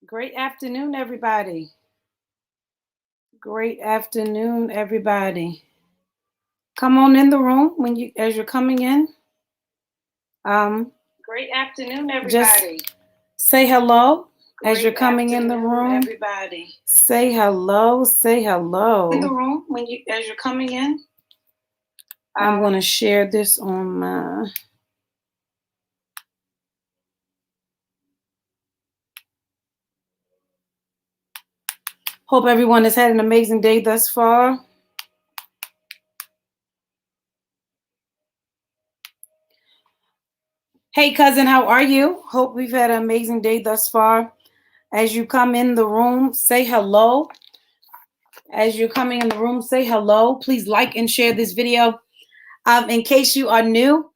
Great afternoon, everybody. Great afternoon, everybody. Come on in the room as you're coming in. Great afternoon, Just everybody. say hello as you're Great coming in the afternoon, room. everybody. Say hello. Say hello. In the room as you're coming in. I'm going to share this on my. Hope everyone has had an amazing day thus far. Hey, cousin, how are you? Hope we've had an amazing day thus far. As you come in the room, say hello. As you're coming in the room, say hello. Please like and share this video. In case you are new,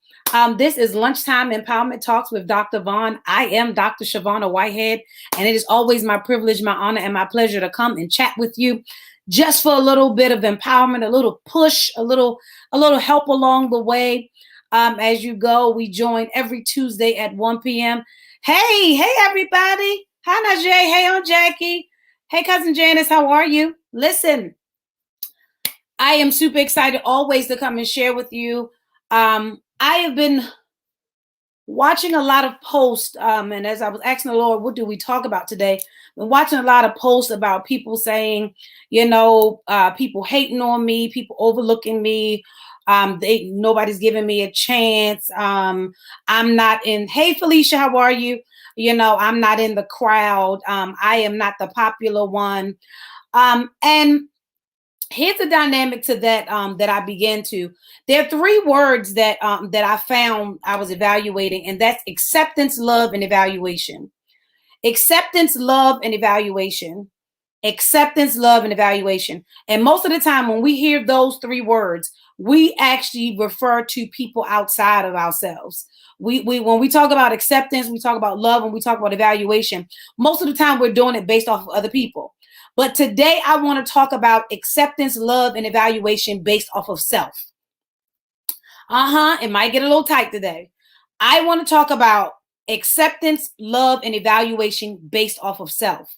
this is Lunchtime Empowerment Talks with Dr. Vaughn. I am Dr. Shavonna Whitehead, and it is always my privilege, my honor, and my pleasure to come and chat with you just for a little bit of empowerment, a little push, a little help along the way. As you go, we join every Tuesday at 1 p.m. Hey, everybody. Hi, Najee. Hey, Aunt Jackie. Hey, Cousin Janice, how are you? Listen, I am super excited always to come and share with you. I have been watching a lot of posts, and as I was asking the Lord, what do we talk about today? I've been watching a lot of posts about people saying, people hating on me, people overlooking me. Nobody's giving me a chance. I'm not in. Hey, Felicia, how are you? I'm not in the crowd. I am not the popular one. And here's a dynamic to that that I began to. There are three words that I found I was evaluating, and that's acceptance, love, and evaluation. Acceptance, love, and evaluation. Acceptance, love, and evaluation. And most of the time when we hear those three words, we actually refer to people outside of ourselves. We when we talk about acceptance, we talk about love, and we talk about evaluation. Most of the time we're doing it based off of other people. But today I want to talk about acceptance, love, and evaluation based off of self. It might get a little tight today. I want to talk about acceptance, love, and evaluation based off of self.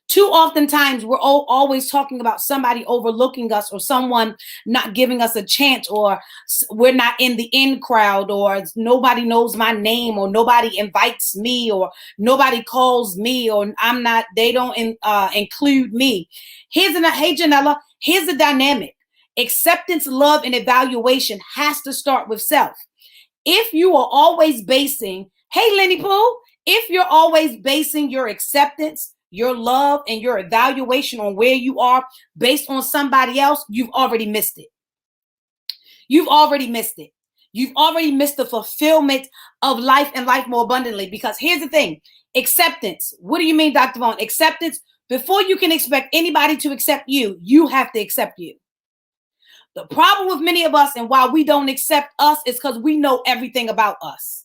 Too often times we're always talking about somebody overlooking us or someone not giving us a chance, or we're not in the in crowd, or nobody knows my name, or nobody invites me, or nobody calls me, or they don't include me. Hey Janella, here's the dynamic. Acceptance, love, and evaluation has to start with self. If you are always basing, hey Lenny Pooh, if you're always basing your acceptance, your love, and your evaluation on where you are based on somebody else, you've already missed it. You've already missed it. You've already missed the fulfillment of life and life more abundantly. Because here's the thing, acceptance. What do you mean, Dr. Vaughn? Acceptance, before you can expect anybody to accept you, you have to accept you. The problem with many of us and why we don't accept us is because we know everything about us.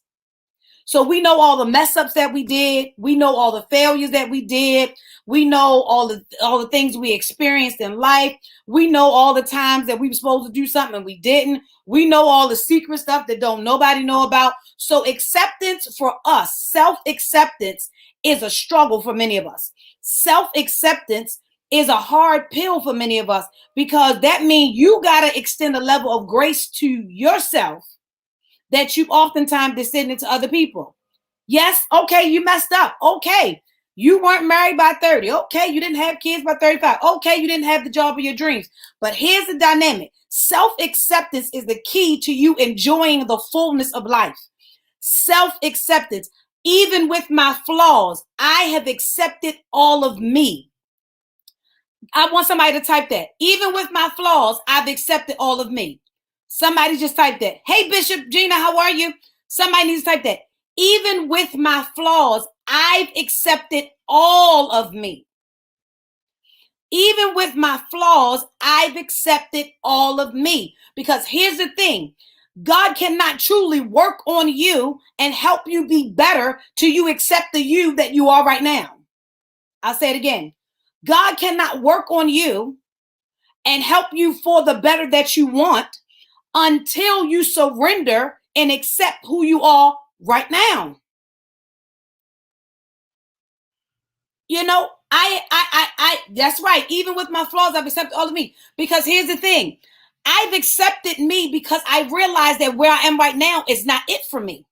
So we know all the mess ups that we did. We know all the failures that we did. We know all the things we experienced in life. We know all the times that we were supposed to do something and we didn't. We know all the secret stuff that don't nobody know about. So acceptance for us, self-acceptance, is a struggle for many of us. Self-acceptance is a hard pill for many of us, because that means you got to extend a level of grace to yourself that you oftentimes extend it to other people. Yes, okay, you messed up. Okay, you weren't married by 30. Okay, you didn't have kids by 35. Okay, you didn't have the job of your dreams. But here's the dynamic. Self-acceptance is the key to you enjoying the fullness of life. Self-acceptance. Even with my flaws, I have accepted all of me. I want somebody to type that. Even with my flaws, I've accepted all of me. Somebody just type that. Hey, Bishop Gina, how are you? Somebody needs to type that. Even with my flaws, I've accepted all of me. Even with my flaws, I've accepted all of me. Because here's the thing. God cannot truly work on you and help you be better till you accept the you that you are right now. I'll say it again. God cannot work on you and help you for the better that you want until you surrender and accept who you are right now. You know, that's right. Even with my flaws, I've accepted all of me. Because here's the thing. I've accepted me because I realized that where I am right now is not it for me.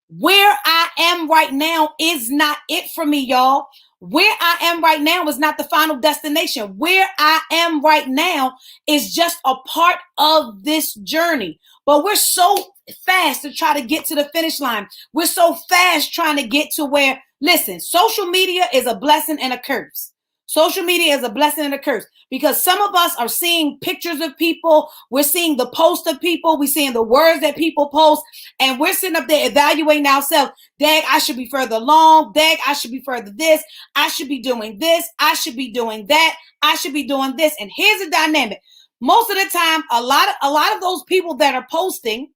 Where I am right now is not it for me, y'all. Where I am right now is not the final destination. Where I am right now is just a part of this journey. But we're so fast to try to get to the finish line. We're so fast trying to get to where, listen, social media is a blessing and a curse. Social media is a blessing and a curse because some of us are seeing pictures of people. We're seeing the post of people. We're seeing the words that people post. And we're sitting up there evaluating ourselves. Dag, I should be further along. Dag, I should be further this. I should be doing this. I should be doing that. I should be doing this. And here's the dynamic. Most of the time, a lot of those people that are posting,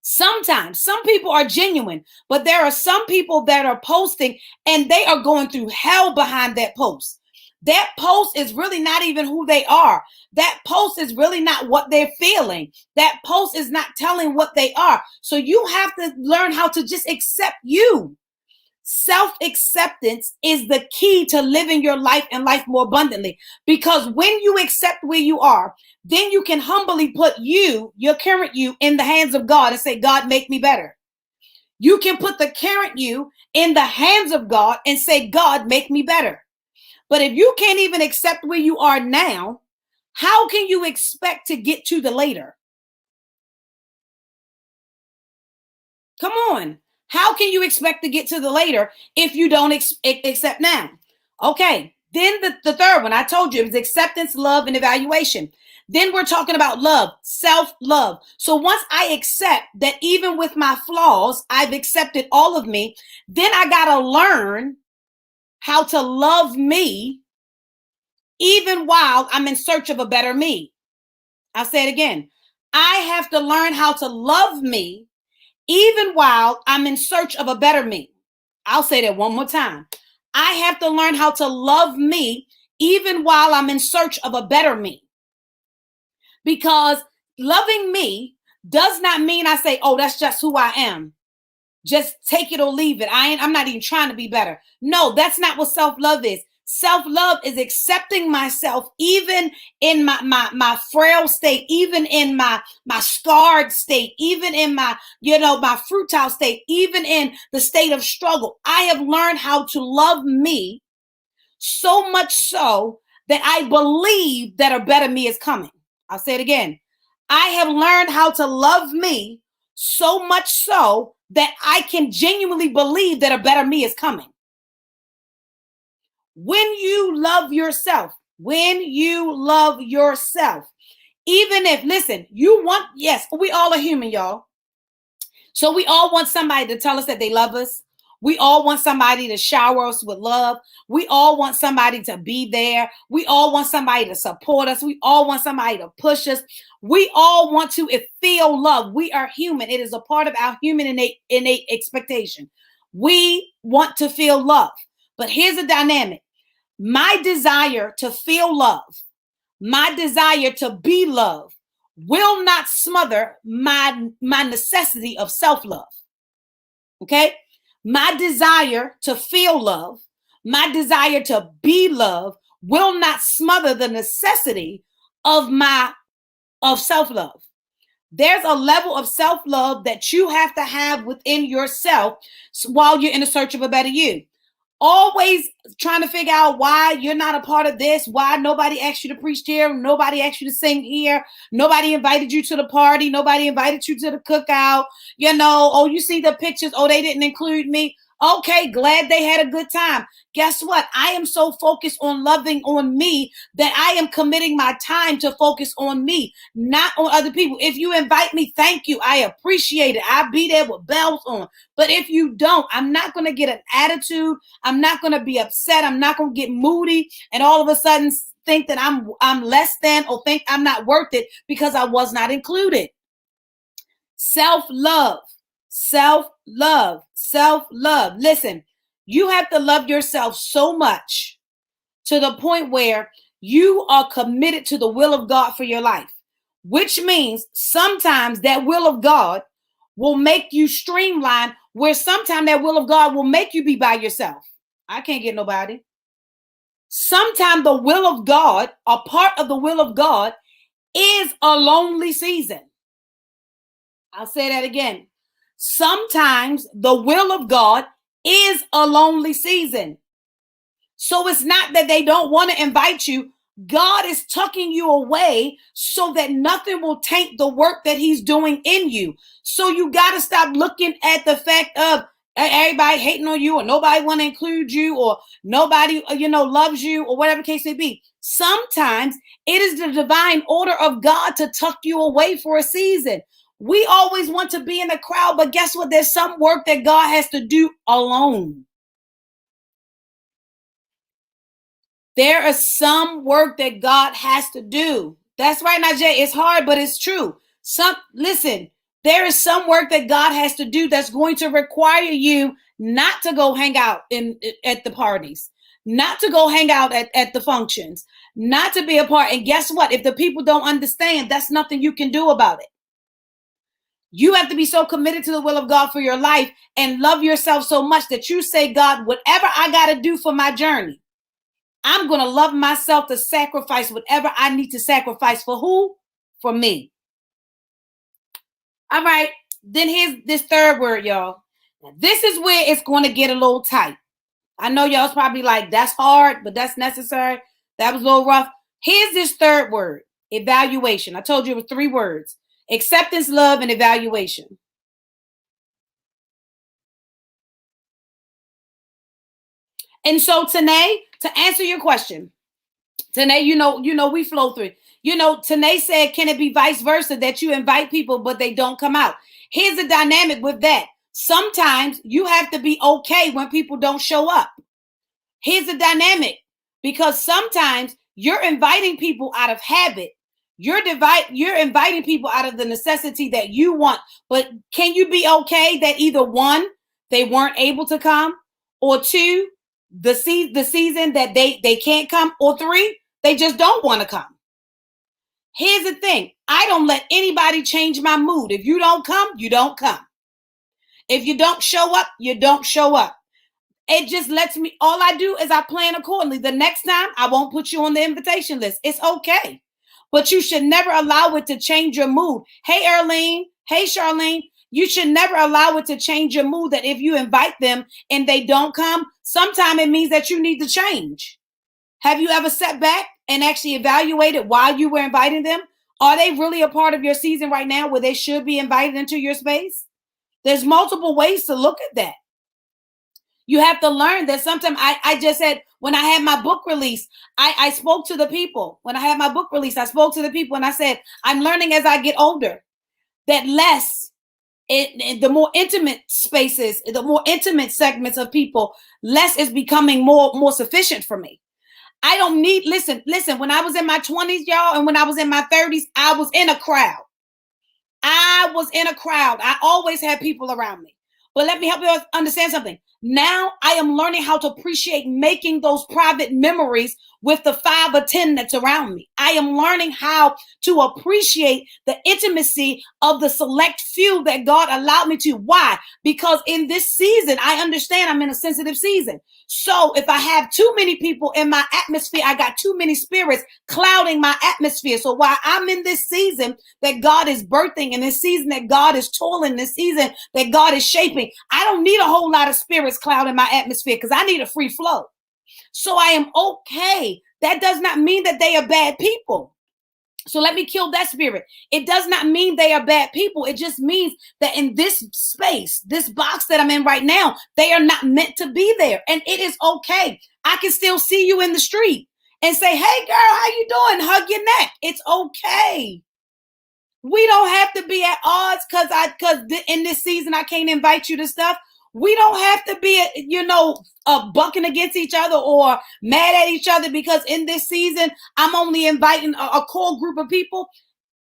sometimes some people are genuine, but there are some people that are posting and they are going through hell behind that post. That post is really not even who they are. That post is really not what they're feeling. That post is not telling what they are. So you have to learn how to just accept you. Self-acceptance is the key to living your life and life more abundantly. Because when you accept where you are, then you can humbly put you, your current you, in the hands of God and say, God, make me better. You can put the current you in the hands of God and say, God, make me better. But if you can't even accept where you are now, how can you expect to get to the later? Come on. How can you expect to get to the later if you don't accept now? Okay. Then the third one, I told you, it was acceptance, love, and evaluation. Then we're talking about love, self-love. So once I accept that even with my flaws, I've accepted all of me, then I got to learn how to love me even while I'm in search of a better me. I'll say it again. I have to learn how to love me even while I'm in search of a better me. I'll say that one more time. I have to learn how to love me even while I'm in search of a better me. Because loving me does not mean I say, oh, that's just who I am. Just take it or leave it. I'm not even trying to be better. No, that's not what self-love is. Self-love is accepting myself even in my frail state, even in my scarred state, even in my fruitile state, even in the state of struggle. I have learned how to love me so much so that I believe that a better me is coming. I'll say it again. I have learned how to love me so much so that I can genuinely believe that a better me is coming. When you love yourself, even if, listen, yes, we all are human, y'all. So we all want somebody to tell us that they love us. We all want somebody to shower us with love. We all want somebody to be there. We all want somebody to support us. We all want somebody to push us. We all want to feel love. We are human. It is a part of our human innate expectation. We want to feel love. But here's the dynamic. My desire to feel love, my desire to be loved will not smother my necessity of self-love. Okay? My desire to feel love, my desire to be loved will not smother the necessity of self-love. There's a level of self-love that you have to have within yourself while you're in the search of a better you. Always trying to figure out why you're not a part of this, why nobody asked you to preach here, nobody asked you to sing here, nobody invited you to the party, nobody invited you to the cookout, oh, you see the pictures, oh, they didn't include me. Okay, glad they had a good time. Guess what? I am so focused on loving on me that I am committing my time to focus on me, not on other people. If you invite me, thank you. I appreciate it. I'll be there with bells on. But if you don't, I'm not going to get an attitude. I'm not going to be upset. I'm not going to get moody and all of a sudden think that I'm less than or think I'm not worth it because I was not included. Self-love. Self-love. Self-love. Listen, you have to love yourself so much to the point where you are committed to the will of God for your life, which means sometimes that will of God will make you streamline, where sometimes that will of God will make you be by yourself. I can't get nobody. Sometimes the will of God, a part of the will of God, is a lonely season. I'll say that again. Sometimes the will of God is a lonely season. So it's not that they don't want to invite you. God is tucking you away so that nothing will taint the work that he's doing in you. So you got to stop looking at the fact of everybody hating on you, or nobody want to include you, or nobody, loves you, or whatever the case may be. Sometimes it is the divine order of God to tuck you away for a season. We always want to be in the crowd, but guess what? There's some work that God has to do alone. There is some work that God has to do. That's right, Najee. It's hard, but it's true. Listen, there is some work that God has to do that's going to require you not to go hang out at the parties, not to go hang out at the functions, not to be a part. And guess what? If the people don't understand, that's nothing you can do about it. You have to be so committed to the will of God for your life and love yourself so much that you say, God, whatever I got to do for my journey, I'm going to love myself to sacrifice whatever I need to sacrifice. For who? For me. All right. Then here's this third word, y'all. Now, this is where it's going to get a little tight. I know y'all's probably like, that's hard, but that's necessary. That was a little rough. Here's this third word, evaluation. I told you it was 3 words: acceptance, love, and evaluation. And so Tanae, to answer your question, Tanae, we flow through. Tanae said, can it be vice versa, that you invite people, but they don't come out? Here's the dynamic with that. Sometimes you have to be okay when people don't show up. Here's the dynamic, because sometimes you're inviting people out of habit. You're inviting people out of the necessity that you want. But can you be okay that either 1, they weren't able to come, or 2, the season that they can't come, or 3, they just don't want to come? Here's the thing. I don't let anybody change my mood. If you don't come, you don't come. If you don't show up, you don't show up. It just lets me, all I do is I plan accordingly. The next time I won't put you on the invitation list. It's okay. But you should never allow it to change your mood. Hey, Erlene. Hey, Charlene. You should never allow it to change your mood, that if you invite them and they don't come, sometimes it means that you need to change. Have you ever sat back and actually evaluated why you were inviting them? Are they really a part of your season right now where they should be invited into your space? There's multiple ways to look at that. You have to learn that sometimes I just said, when I had my book release, I spoke to the people. When I had my book release, I spoke to the people and I said, I'm learning as I get older that the more intimate spaces, the more intimate segments of people, less is becoming more sufficient for me. I don't need, listen, when I was in my 20s, y'all, and when I was in my 30s, I was in a crowd. I always had people around me. But let me help you understand something. Now I am learning how to appreciate making those private memories with the 5 or 10 that's around me. I am learning how to appreciate the intimacy of the select few that God allowed me to. Why? Because in this season, I understand I'm in a sensitive season. So if I have too many people in my atmosphere, I got too many spirits clouding my atmosphere. So while I'm in this season that God is birthing, in this season that God is toiling, this season that God is shaping, I don't need a whole lot of spirits clouding my atmosphere, because I need a free flow. So I am okay. That does not mean that they are bad people. So let me kill that spirit. It does not mean they are bad people. It just means that in this space, this box that I'm in right now, they are not meant to be there. And it is okay. I can still see you in the street and say, hey girl, how you doing? Hug your neck. It's okay. We don't have to be at odds because in this season I can't invite you to stuff. We don't have to be, bucking against each other or mad at each other because in this season I'm only inviting a core group of people.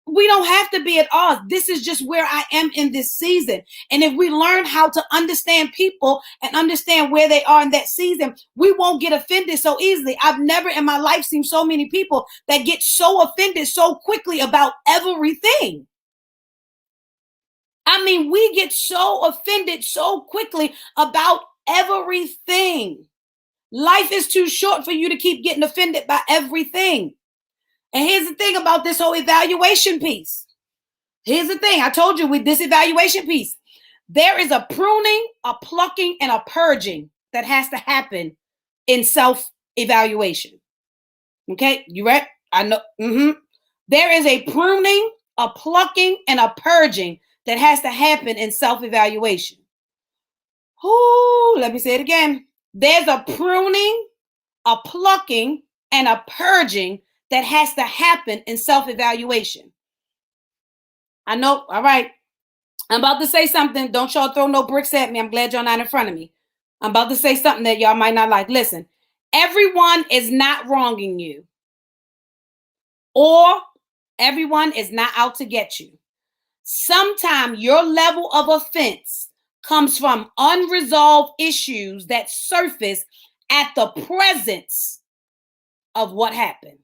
We don't have to be at odds. This is just where I am in this season. And if we learn how to understand people and understand where they are in that season, we won't get offended so easily. I've never in my life seen so many people that get so offended so quickly about everything. I mean, we get so offended so quickly about everything. Life is too short for you to keep getting offended by everything. And here's the thing about this whole evaluation piece. Here's the thing. I told you with this evaluation piece, there is a pruning, a plucking, and a purging that has to happen in self-evaluation. Okay, you ready? I know. There is a pruning, a plucking, and a purging that has to happen in self-evaluation. Let me say it again. There's a pruning, a plucking, and a purging that has to happen in self-evaluation. I know. All right. I'm about to say something. Don't y'all throw no bricks at me. I'm glad y'all not in front of me. I'm about to say something that y'all might not like. Listen, everyone is not wronging you, or everyone is not out to get you. Sometimes your level of offense comes from unresolved issues that surface at the presence of what happened.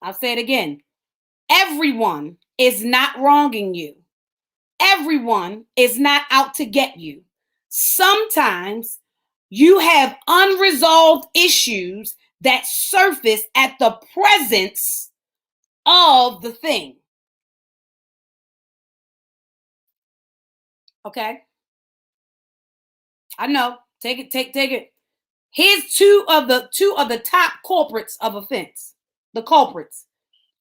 I'll say it again. Everyone is not wronging you. Everyone is not out to get you. Sometimes you have unresolved issues that surface at the presence of the thing. Okay? I know. Take it. Here's two of the top culprits of offense. The culprits.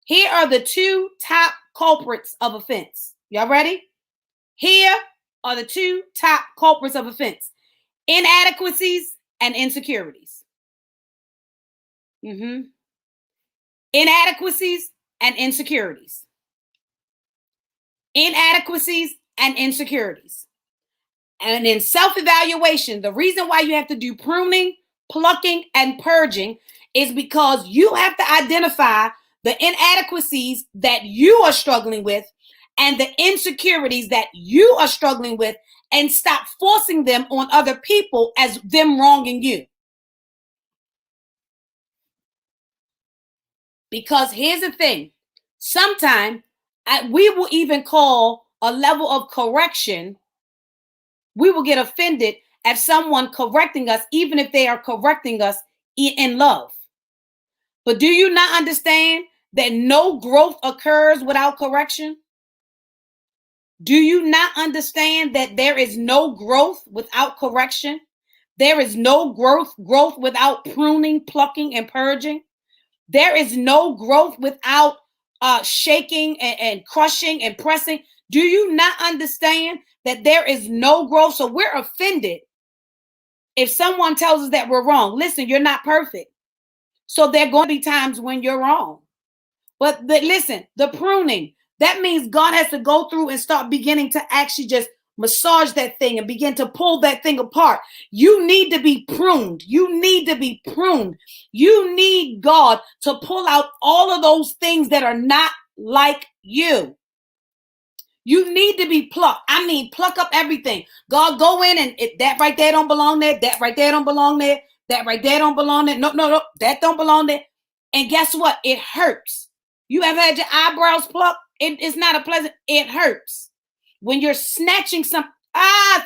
Here are the two top culprits of offense. Y'all ready? Here are the two top culprits of offense: inadequacies and insecurities. Inadequacies and insecurities. Inadequacies and insecurities. And in self-evaluation, the reason why you have to do pruning, plucking, and purging is because you have to identify the inadequacies that you are struggling with and the insecurities that you are struggling with, and stop forcing them on other people as them wronging you. Because here's the thing. Sometimes we will even call a level of correction. We will get offended at someone correcting us, even if they are correcting us in love. But do you not understand that no growth occurs without correction? Do you not understand that there is no growth without correction? There is no growth without pruning, plucking, and purging. There is no growth without shaking and crushing and pressing. Do you not understand that there is no growth? So we're offended if someone tells us that we're wrong. Listen, you're not perfect. So there are going to be times when you're wrong. But listen, the pruning, that means God has to go through and start beginning to actually just massage that thing and begin to pull that thing apart. You need to be pruned. You need to be pruned. You need God to pull out all of those things that are not like you. You need to be plucked. I mean, pluck up everything. God, go in and that right there don't belong there. That right there don't belong there. That right there don't belong there. No, that don't belong there. And guess what? It hurts. You ever had your eyebrows plucked? It's not a pleasant. It hurts. When you're snatching something.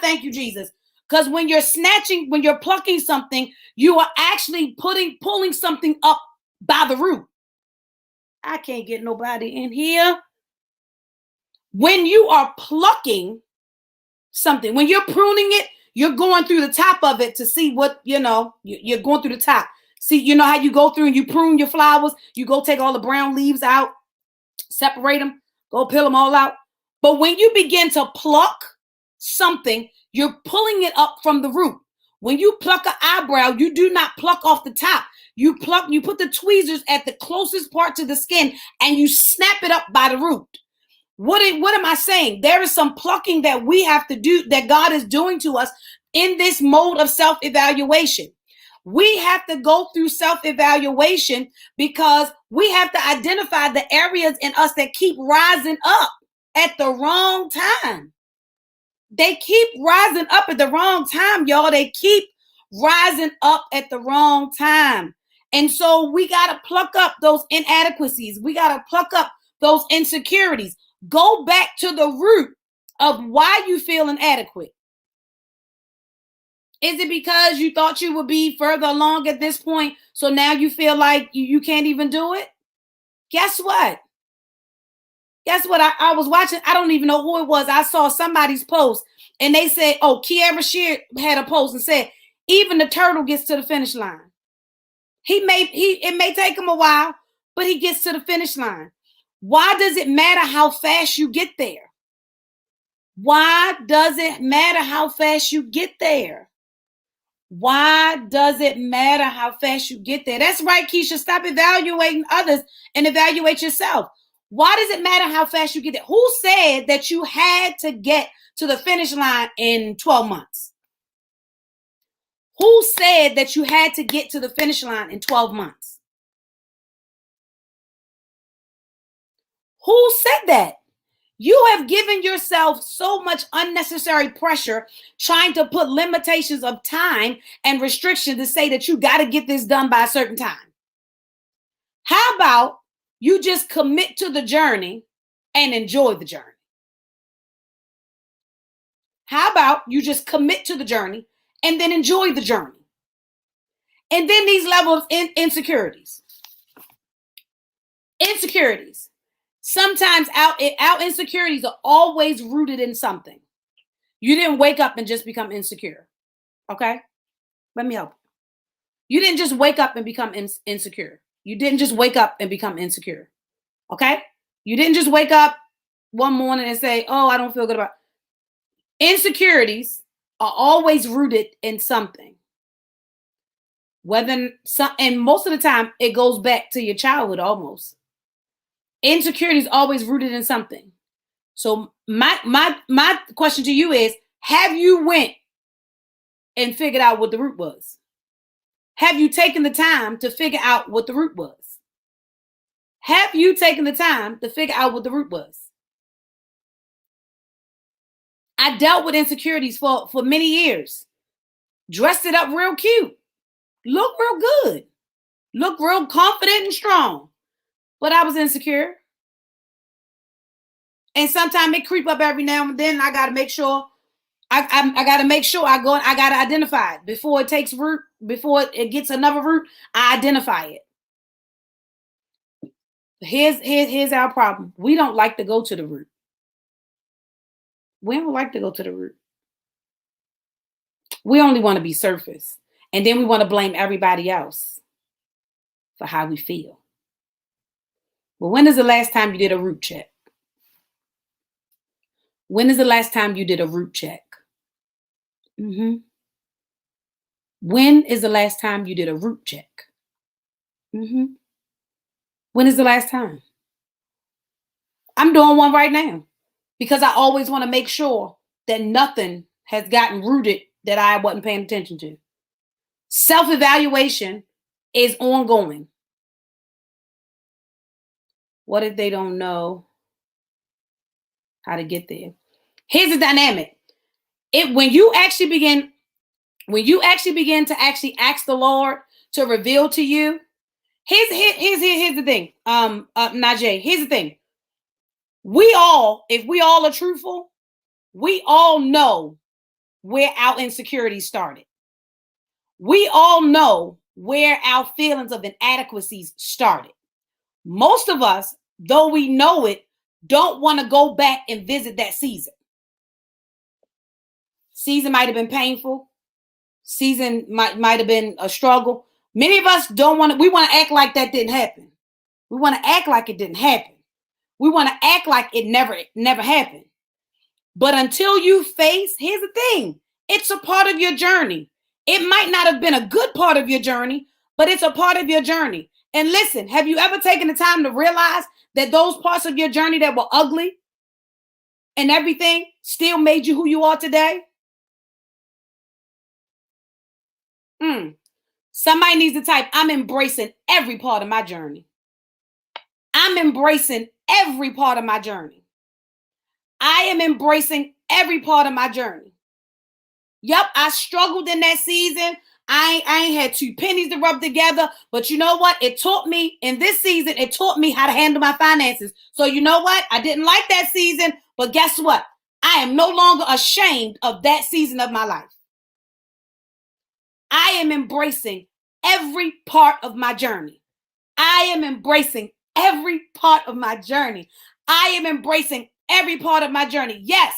Thank you, Jesus. Because when you're plucking something, you are actually pulling something up by the root. I can't get nobody in here. When you are plucking something, when you're pruning it, you're going through the top of it to see what, you're going through the top. See, you know how you go through and you prune your flowers? You go take all the brown leaves out, separate them, go peel them all out. But when you begin to pluck something, you're pulling it up from the root. When you pluck an eyebrow, you do not pluck off the top. You put the tweezers at the closest part to the skin and you snap it up by the root. What am I saying? There is some plucking that we have to do, that God is doing to us in this mode of self-evaluation. We have to go through self-evaluation because we have to identify the areas in us that keep rising up at the wrong time. They keep rising up at the wrong time, y'all. They keep rising up at the wrong time. And so we got to pluck up those inadequacies. We got to pluck up those insecurities. Go back to the root of why you feel inadequate. Is it because you thought you would be further along at this point, so now you feel like you can't even do it? Guess what? Guess what? I was watching, I don't even know who it was. I saw somebody's post and they said, oh, Kiara Shear had a post and said, even the turtle gets to the finish line. It may take him a while, but he gets to the finish line. Why does it matter how fast you get there? Why does it matter how fast you get there? Why does it matter how fast you get there? That's right, Keisha. Stop evaluating others and evaluate yourself. Why does it matter how fast you get there? Who said that you had to get to the finish line in 12 months? Who said that you had to get to the finish line in 12 months? Who said that? You have given yourself so much unnecessary pressure trying to put limitations of time and restrictions to say that you got to get this done by a certain time. How about you just commit to the journey and enjoy the journey? How about you just commit to the journey and then enjoy the journey? And then these levels of insecurities. Insecurities. Sometimes our insecurities are always rooted in something. You didn't wake up and just become insecure. Okay? Let me help you. You didn't just wake up and become insecure. You didn't just wake up and become insecure. Okay? You didn't just wake up one morning and say, oh, I don't feel good about it. Insecurities are always rooted in something. And most of the time it goes back to your childhood almost. Insecurity is always rooted in something. So my question to you is, have you went and figured out what the root was? Have you taken the time to figure out what the root was? Have you taken the time to figure out what the root was? I dealt with insecurities for many years. Dressed it up real cute. Look real good. Look real confident and strong. But I was insecure. And sometimes it creep up every now and then. I got to make sure. I got to make sure I got to identify it before it takes root. Before it gets another root, I identify it. Here's our problem. We don't like to go to the root. We don't like to go to the root. We only want to be surface. And then we want to blame everybody else for how we feel. But when is the last time you did a root check? When is the last time you did a root check? When is the last time you did a root check? When is the last time? I'm doing one right now because I always want to make sure that nothing has gotten rooted that I wasn't paying attention to. Self-evaluation is ongoing. What if they don't know how to get there? Here's the dynamic. When you actually begin to actually ask the Lord to reveal to you, here's the thing. Najee, here's the thing. If we all are truthful, we all know where our insecurities started. We all know where our feelings of inadequacies started. Most of us, though we know it, don't want to go back and visit that season. Season might have been painful. Season might have been a struggle. Many of us we want to act like that didn't happen. We want to act like it didn't happen. We want to act like it never happened. But until you face, here's the thing. It's a part of your journey. It might not have been a good part of your journey, but it's a part of your journey. And listen, have you ever taken the time to realize that those parts of your journey that were ugly and everything still made you who you are today? Somebody needs to type, I'm embracing every part of my journey. I'm embracing every part of my journey. I am embracing every part of my journey. Yep, I struggled in that season. I ain't had two pennies to rub together, but you know what? It taught me in this season, it taught me how to handle my finances. So you know what? I didn't like that season, but guess what? I am no longer ashamed of that season of my life. I am embracing every part of my journey. I am embracing every part of my journey. I am embracing every part of my journey. Yes.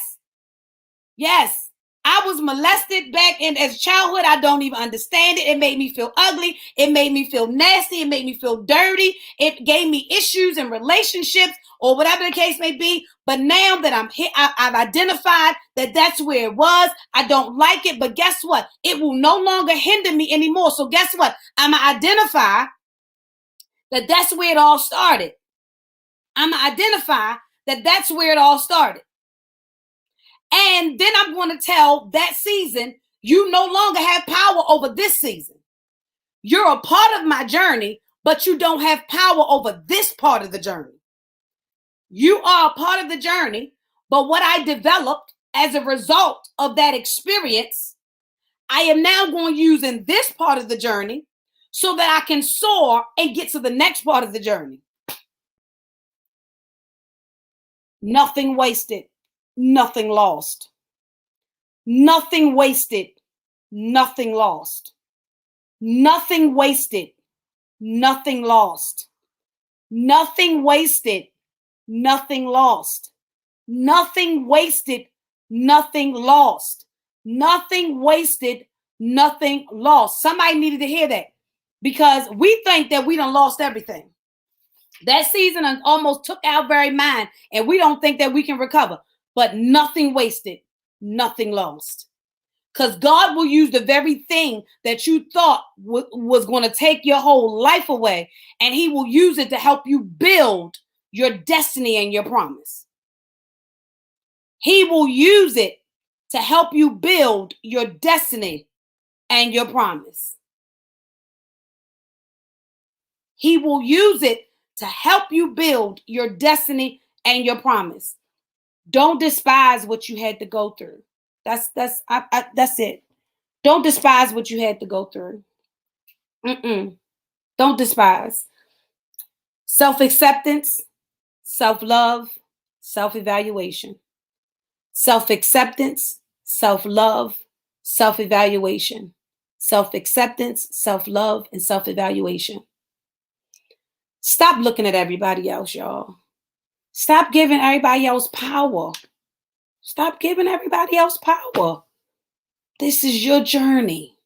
Yes. I was molested back in as childhood. I don't even understand it. It made me feel ugly. It made me feel nasty. It made me feel dirty. It gave me issues in relationships or whatever the case may be. But now that I'm here, I've identified that that's where it was. I don't like it. But guess what? It will no longer hinder me anymore. So guess what? I'm going to identify that that's where it all started. I'm going to identify that that's where it all started. And then I'm going to tell that season, you no longer have power over this season. You're a part of my journey, but you don't have power over this part of the journey. You are a part of the journey, but what I developed as a result of that experience, I am now going to use in this part of the journey so that I can soar and get to the next part of the journey. Nothing wasted, nothing lost. Nothing wasted, nothing lost. Nothing wasted, nothing lost. Nothing wasted, nothing lost. Nothing wasted, nothing lost. Nothing wasted, nothing lost. Somebody needed to hear that because we think that we done lost everything. That season almost took our very mind and we don't think that we can recover. But nothing wasted, nothing lost. Because God will use the very thing that you thought was going to take your whole life away, and he will use it to help you build your destiny and your promise. He will use it to help you build your destiny and your promise. He will use it to help you build your destiny and your promise. Don't despise what you had to go through. That's it. Don't despise what you had to go through. Don't despise. Self-acceptance, self-love, self-evaluation. Self-acceptance, self-love, self-evaluation. Self-acceptance, self-love, and self-evaluation. Stop looking at everybody else, y'all. Stop giving everybody else power. Stop giving everybody else power. This is your journey.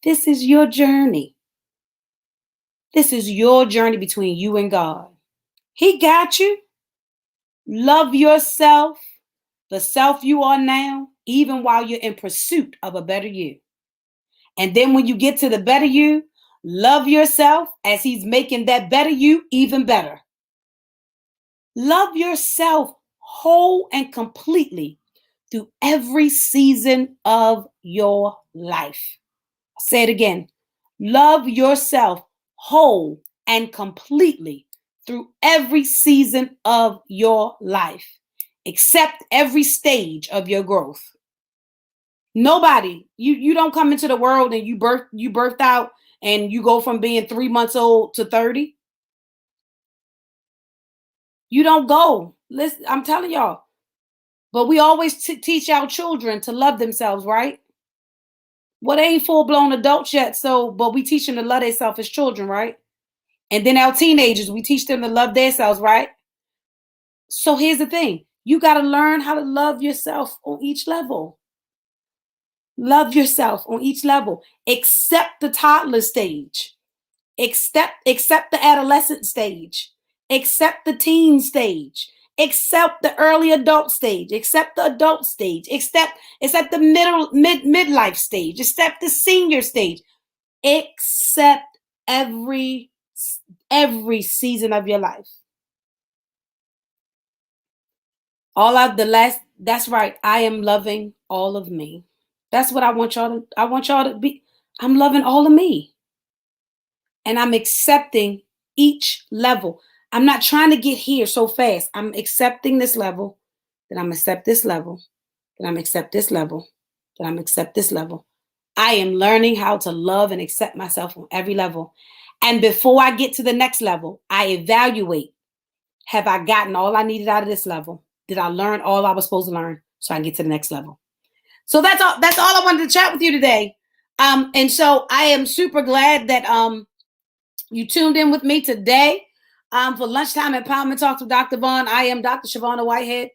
This is your journey. This is your journey between you and God. He got you. Love yourself, the self you are now, even while you're in pursuit of a better you. And then when you get to the better you, love yourself as he's making that better you even better. Love yourself whole and completely through every season of your life. I'll say it again. Love yourself whole and completely through every season of your life, except every stage of your growth. Nobody, you don't come into the world and you birthed out and you go from being 3 months old to 30. You don't go. Listen, I'm telling y'all. But we always teach our children to love themselves, right? Well, they ain't full-blown adults yet, but we teach them to love themselves as children, right? And then our teenagers, we teach them to love themselves, right? So here's the thing. You got to learn how to love yourself on each level. Love yourself on each level. Accept the toddler stage. Accept the adolescent stage. Accept the teen stage. Accept the early adult stage. Accept the adult stage. Accept the midlife stage. Accept the senior stage. Accept every season of your life. That's right. I am loving all of me. That's what I want y'all to be. I'm loving all of me. And I'm accepting each level. I'm not trying to get here so fast. I'm accepting this level. Then I'm accept this level. Then I'm accept this level. Then I'm accept this level. I am learning how to love and accept myself on every level. And before I get to the next level, I evaluate. Have I gotten all I needed out of this level? Did I learn all I was supposed to learn so I can get to the next level? So that's all I wanted to chat with you today. And so I am super glad that you tuned in with me today for Lunchtime Empowerment Talks with Dr. Vaughn. I am Dr. Shavonna Whitehead.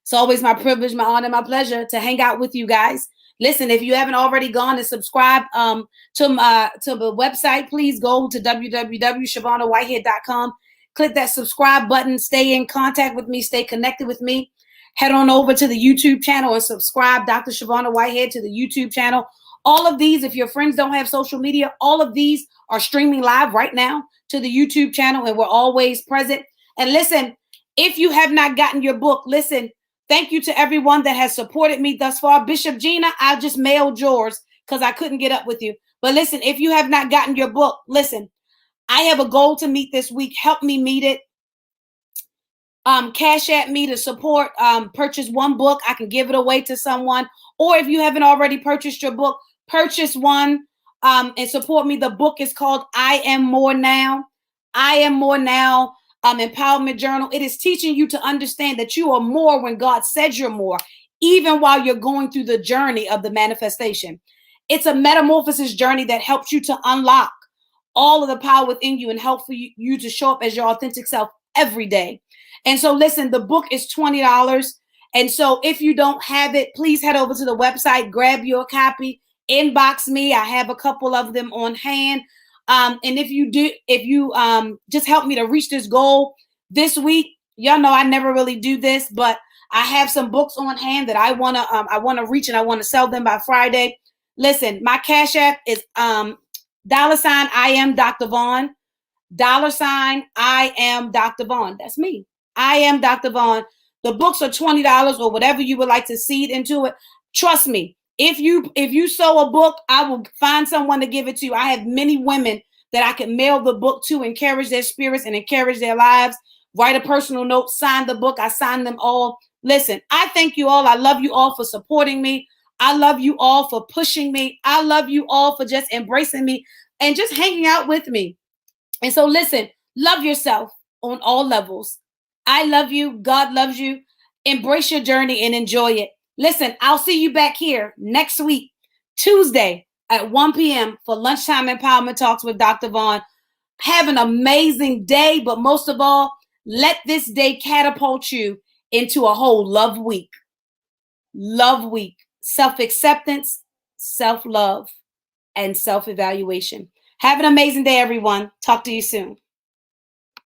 It's always my privilege, my honor, my pleasure to hang out with you guys. Listen, if you haven't already gone and subscribed to the website, please go to www.shavonnawhitehead.com. Click that subscribe button. Stay in contact with me. Stay connected with me. Head on over to the YouTube channel and subscribe Dr. Shavonna Whitehead to the YouTube channel. All of these, if your friends don't have social media, all of these are streaming live right now to the YouTube channel, and we're always present. And listen, if you have not gotten your book, listen, thank you to everyone that has supported me thus far. Bishop Gina, I just mailed yours because I couldn't get up with you. But listen, if you have not gotten your book, listen, I have a goal to meet this week. Help me meet it. Cash at me to support. Purchase one book. I can give it away to someone. Or if you haven't already purchased your book, purchase one and support me. The book is called I Am More Now. I Am More Now. Empowerment Journal. It is teaching you to understand that you are more when God says you're more, even while you're going through the journey of the manifestation. It's a metamorphosis journey that helps you to unlock all of the power within you and help for you to show up as your authentic self every day. And so, listen, the book is $20. And so if you don't have it, please head over to the website, grab your copy, inbox me. I have a couple of them on hand. And if you just help me to reach this goal this week, y'all know I never really do this, but I have some books on hand that I want to reach, and I want to sell them by Friday. Listen, my Cash App is $I am Dr. Vaughn. $I am Dr. Vaughn. That's me. I am Dr. Vaughn. The books are $20 or whatever you would like to seed into it. Trust me. If you sow a book, I will find someone to give it to. I have many women that I can mail the book to, encourage their spirits and encourage their lives. Write a personal note, sign the book. I sign them all. Listen, I thank you all. I love you all for supporting me. I love you all for pushing me. I love you all for just embracing me and just hanging out with me. And so listen, love yourself on all levels. I love you. God loves you. Embrace your journey and enjoy it. Listen, I'll see you back here next week, Tuesday at 1 p.m. for Lunchtime Empowerment Talks with Dr. Vaughn. Have an amazing day, but most of all, let this day catapult you into a whole love week. Love week. Self-acceptance, self-love, and self-evaluation. Have an amazing day, everyone. Talk to you soon.